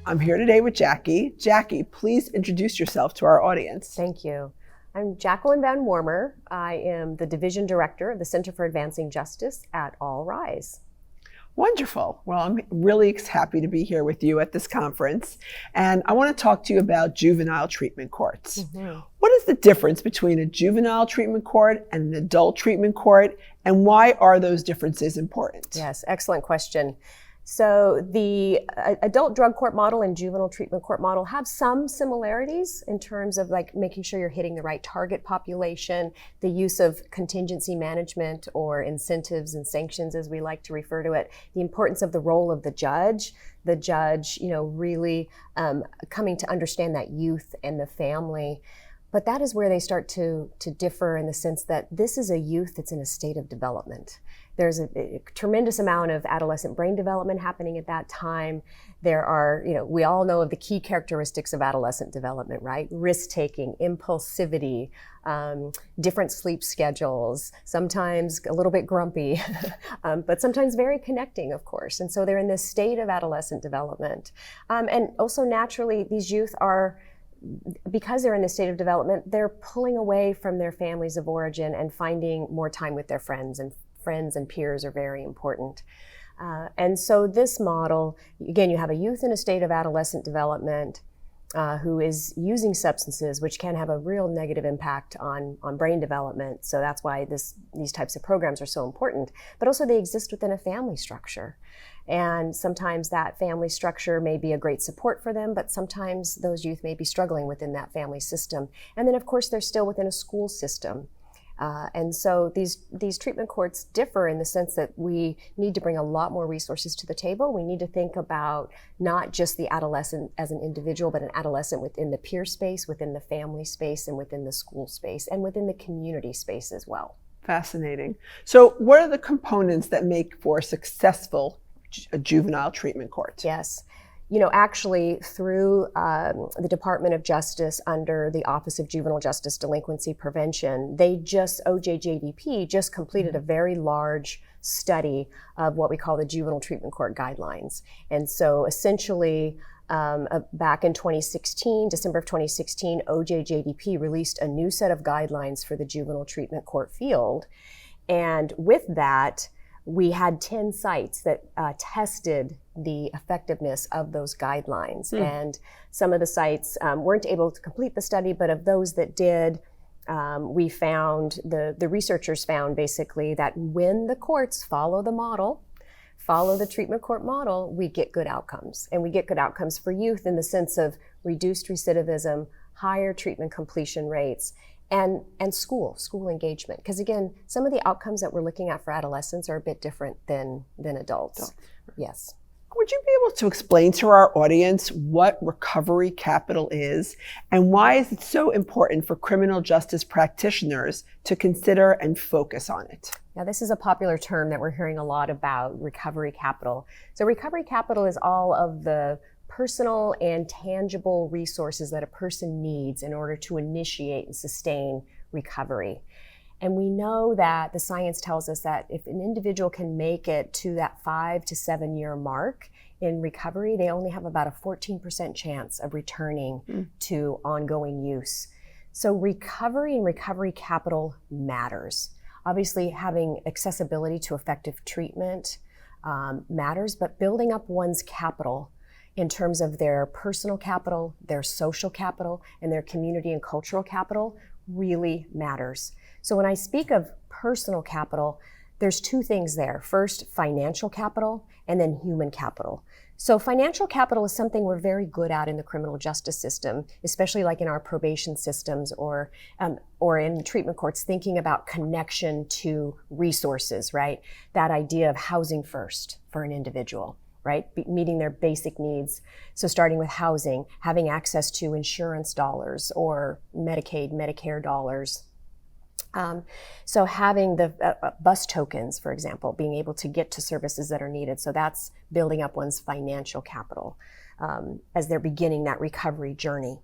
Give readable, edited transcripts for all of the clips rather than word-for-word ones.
I'm here today with Jackie. Jackie, please introduce yourself to our audience. Thank you. I'm Jacqueline van Wormer. I am the Division Director of the Center for Advancing Justice at All Rise. Wonderful. Well, I'm really happy to be here with you at this conference. And I want to talk to you about juvenile treatment courts. Mm-hmm. What is the difference between a juvenile treatment court and an adult treatment court? And why are those differences important? Yes, excellent question. So the adult drug court model and juvenile treatment court model have some similarities in terms of like making sure you're hitting the right target population, the use of contingency management or incentives and sanctions as we like to refer to it, the importance of the role of the judge, really coming to understand that youth and the family. But that is where they start to differ in the sense that this is a youth that's in a state of development. There's a tremendous amount of adolescent brain development happening at that time. There are, we all know of the key characteristics of adolescent development, right? Risk-taking, impulsivity, different sleep schedules, sometimes a little bit grumpy, but sometimes very connecting, of course. And so they're in this state of adolescent development. And also naturally, these youth are, because they're in this state of development, they're pulling away from their families of origin and finding more time with their friends and peers are very important. And so this model, again, you have a youth in a state of adolescent development who is using substances, which can have a real negative impact on brain development. So that's why these types of programs are so important. But also they exist within a family structure. And sometimes that family structure may be a great support for them, but sometimes those youth may be struggling within that family system. And then of course they're still within a school system. And so these treatment courts differ in the sense that we need to bring a lot more resources to the table. We need to think about not just the adolescent as an individual, but an adolescent within the peer space, within the family space, and within the school space, and within the community space as well. Fascinating. So what are the components that make for a successful juvenile treatment court? Yes. Actually through the Department of Justice under the Office of Juvenile Justice Delinquency Prevention, DOJBJA just completed a very large study of what we call the Juvenile Treatment Court Guidelines. And so essentially, back in 2016, December of 2016, OJJDP released a new set of guidelines for the juvenile treatment court field. And with that, we had 10 sites that tested the effectiveness of those guidelines. And some of the sites weren't able to complete the study, but of those that did, we found, the researchers found basically that when the courts follow the treatment court model, we get good outcomes. And we get good outcomes for youth in the sense of reduced recidivism, higher treatment completion rates, and school engagement. Because again, some of the outcomes that we're looking at for adolescents are a bit different than adults. Yes. Would you be able to explain to our audience what recovery capital is and why is it so important for criminal justice practitioners to consider and focus on it? Now, this is a popular term that we're hearing a lot about, recovery capital. So recovery capital is all of the personal and tangible resources that a person needs in order to initiate and sustain recovery. And we know that the science tells us that if an individual can make it to that 5 to 7 year mark in recovery, they only have about a 14% chance of returning to ongoing use. So recovery and recovery capital matters. Obviously, having accessibility to effective treatment matters, but building up one's capital in terms of their personal capital, their social capital, and their community and cultural capital really matters. So when I speak of personal capital, there's two things there. First, financial capital, and then human capital. So financial capital is something we're very good at in the criminal justice system, especially like in our probation systems or in treatment courts, thinking about connection to resources, right? That idea of housing first for an individual, right? Meeting their basic needs. So starting with housing, having access to insurance dollars or Medicaid, Medicare dollars. So having the bus tokens, for example, being able to get to services that are needed. So that's building up one's financial capital as they're beginning that recovery journey.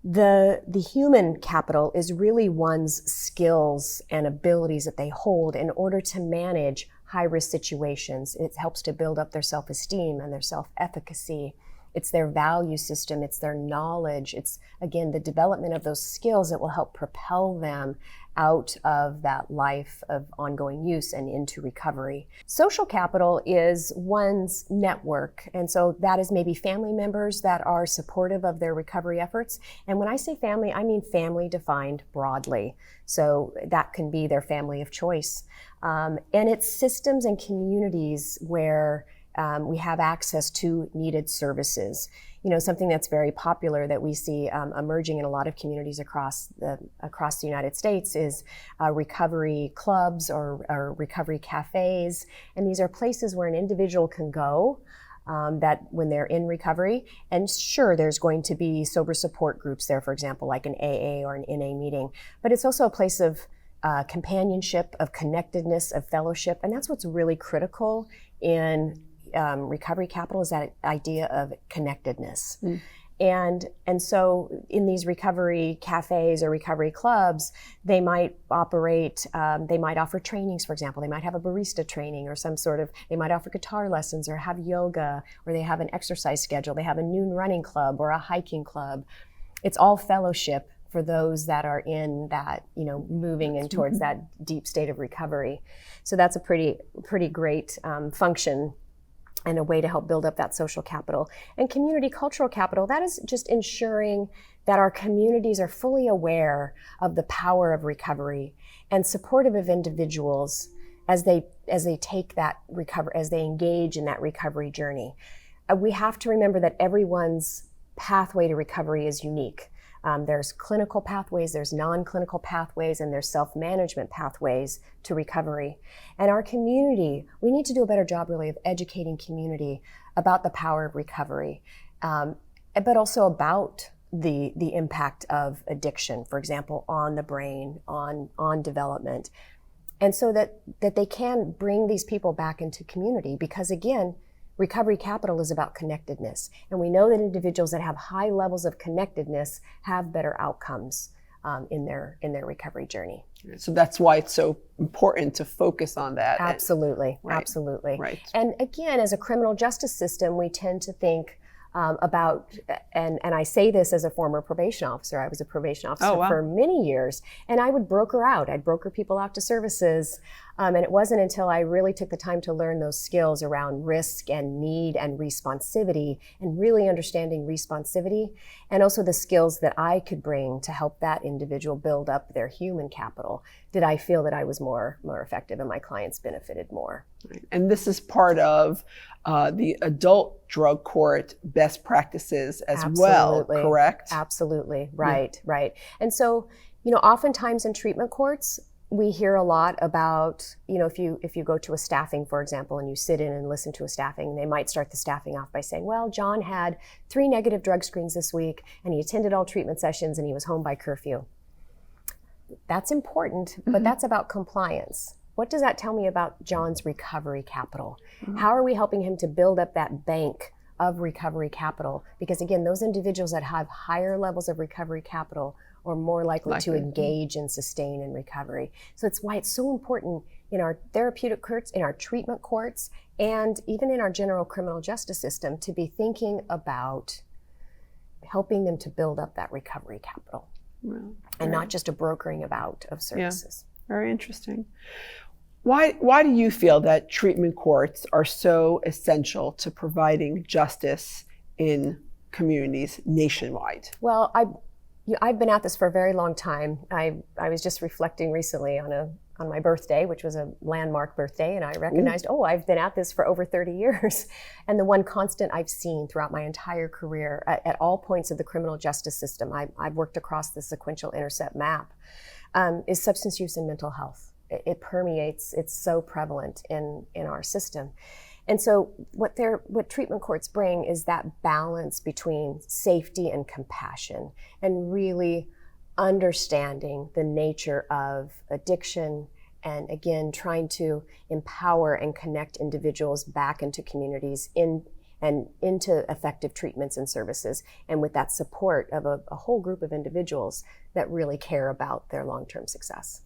The human capital is really one's skills and abilities that they hold in order to manage high-risk situations. It helps to build up their self-esteem and their self-efficacy. it's their value system, it's their knowledge, it's, again, the development of those skills that will help propel them out of that life of ongoing use and into recovery. Social capital is one's network, and so that is maybe family members that are supportive of their recovery efforts. And when I say family, I mean family defined broadly. So that can be their family of choice. And it's systems and communities where we have access to needed services. You know, something that's very popular that we see emerging in a lot of communities across the United States is recovery clubs or recovery cafes. And these are places where an individual can go that when they're in recovery. And sure, there's going to be sober support groups there, for example, like an AA or an NA meeting. But it's also a place of companionship, of connectedness, of fellowship. And that's what's really critical in recovery capital, is that idea of connectedness. And so in these recovery cafes or recovery clubs, they might operate, they might offer trainings, for example. They might have a barista training or they might offer guitar lessons or have yoga, or they have an exercise schedule. They have a noon running club or a hiking club. It's all fellowship for those that are in that, moving in towards that deep state of recovery. So that's a pretty great function and a way to help build up that social capital. And community cultural capital, that is just ensuring that our communities are fully aware of the power of recovery and supportive of individuals as they take that recovery, as they engage in that recovery journey. We have to remember that everyone's pathway to recovery is unique. There's clinical pathways, there's non-clinical pathways, and there's self-management pathways to recovery. And our community, we need to do a better job really of educating community about the power of recovery, but also about the impact of addiction, for example, on the brain, on development. And so that they can bring these people back into community, because again, recovery capital is about connectedness. And we know that individuals that have high levels of connectedness have better outcomes in their recovery journey. So that's why it's so important to focus on that. Absolutely, Right. Absolutely. Right. And again, as a criminal justice system, we tend to think about, and I say this as a former probation officer. I was a probation officer for many years, and I would broker out. I'd broker people out to services. And it wasn't until I really took the time to learn those skills around risk and need and responsivity, and really understanding responsivity, and also the skills that I could bring to help that individual build up their human capital, did I feel that I was more effective and my clients benefited more. And this is part of the adult drug court best practices as well, correct? Absolutely, right. And so, oftentimes in treatment courts, we hear a lot about, if you go to a staffing, for example, and you sit in and listen to a staffing, they might start the staffing off by saying, well, John had 3 negative drug screens this week, and he attended all treatment sessions, and he was home by curfew. That's important, but that's about compliance. What does that tell me about John's recovery capital? How are we helping him to build up that bank of recovery capital? Because again, those individuals that have higher levels of recovery capital are more likely to engage and sustain in recovery. So it's why it's so important in our therapeutic courts, in our treatment courts, and even in our general criminal justice system to be thinking about helping them to build up that recovery capital. And not just a brokering about of services. Yeah. Very interesting. Why do you feel that treatment courts are so essential to providing justice in communities nationwide? Well, I've been at this for a very long time. I was just reflecting recently on my birthday, which was a landmark birthday, and I recognized, I've been at this for over 30 years. And the one constant I've seen throughout my entire career at all points of the criminal justice system, I've worked across the sequential intercept map, is substance use and mental health. It permeates, it's so prevalent in our system. And so what treatment courts bring is that balance between safety and compassion, and really understanding the nature of addiction, and again, trying to empower and connect individuals back into communities and into effective treatments and services, and with that support of a whole group of individuals that really care about their long-term success.